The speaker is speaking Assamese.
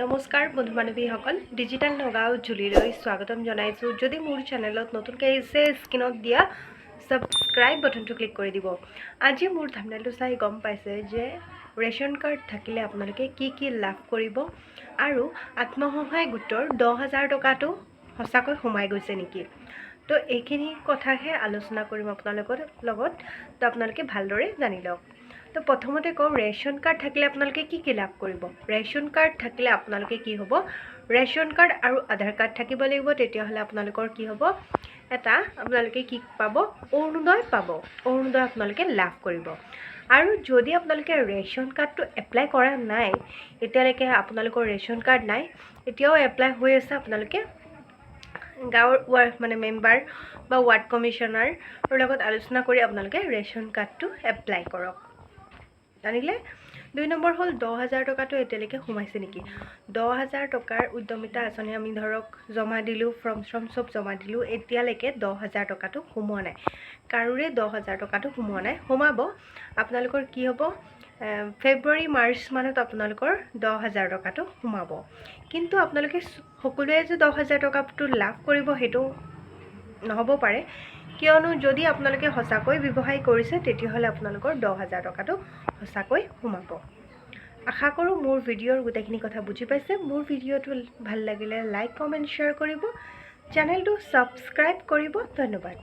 নমস্কাৰ বন্ধু বান্ধৱীসকল ডিজিটেল নগাঁও জুলিলৈ স্বাগতম জনাইছোঁ। যদি মোৰ চেনেলত নতুনকৈ আহিছে স্ক্ৰীনত দিয়া ছাবস্ক্ৰাইব বাটনটো ক্লিক কৰি দিব। আজি মোৰ থাম্বনেইলটো চাই গম পাইছে যে ৰেচন কাৰ্ড থাকিলে আপোনালোকে কি লাভ কৰিব আৰু আত্মসহায়ক গোটৰ 10,000 টকাটো সঁচাকৈ সোমাই গৈছে নেকি। তো এইখিনি কথাহে আলোচনা কৰিম আপোনালোকৰ লগত। তো আপোনালোকে ভালদৰে জানি লওক। তো প্ৰথমতে কওঁ, ৰেচন কাৰ্ড থাকিলে আপোনালোকে কি লাভ কৰিব। ৰেচন কাৰ্ড থাকিলে আপোনালোকে কি হ'ব, ৰেচন কাৰ্ড আৰু আধাৰ কাৰ্ড থাকিব লাগিব। তেতিয়াহ'লে আপোনালোকৰ কি হ'ব, এটা আপোনালোকে কি পাব, অৰুণোদয় পাব। অৰুণোদয় আপোনালোকে লাভ কৰিব। আৰু যদি আপোনালোকে ৰেচন কাৰ্ডটো এপ্লাই কৰা নাই, এতিয়ালৈকে আপোনালোকৰ ৰেচন কাৰ্ড নাই, এতিয়াও এপ্লাই হৈ আছে, আপোনালোকে গাঁৱৰ মেম্বাৰ বা ৱাৰ্ড কমিশ্যনাৰৰ লগত আলোচনা কৰি আপোনালোকে ৰেচন কাৰ্ডটো এপ্লাই কৰক। জানিলে। 2 নম্বৰ হ'ল 10,000 টকাটো এতিয়ালৈকে সোমাইছে নেকি। 10,000 টকাৰ উদ্যমিতা আঁচনি আমি ধৰক জমা দিলোঁ, ফৰ্ম চব জমা দিলোঁ, এতিয়ালৈকে 10,000 টকাটো সোমোৱা নাই। কাৰোৰে 10,000 টকাটো সোমোৱা নাই। সোমাব আপোনালোকৰ কি হ'ব, ফেব্ৰুৱাৰী মাৰ্চ মানত আপোনালোকৰ 10,000 টকাটো সোমাব। কিন্তু আপোনালোকে সকলোৱে যে 10,000 টকাটো লাভ কৰিব সেইটো নহ'ব পাৰে, কিয়নো যদি আপোনালোকে সঁচাকৈ ব্যৱসায় কৰিছে তেতিয়াহ'লে আপোনালোকৰ 10,000 টকাটো সঁচাকৈ সোমাব। আশা কৰোঁ মোৰ ভিডিঅ'ৰ গোটেইখিনি কথা বুজি পাইছে। মোৰ ভিডিঅ'টো ভাল লাগিলে লাইক কমেণ্ট শ্বেয়াৰ কৰিব, চেনেলটো ছাবস্ক্ৰাইব কৰিব। ধন্যবাদ।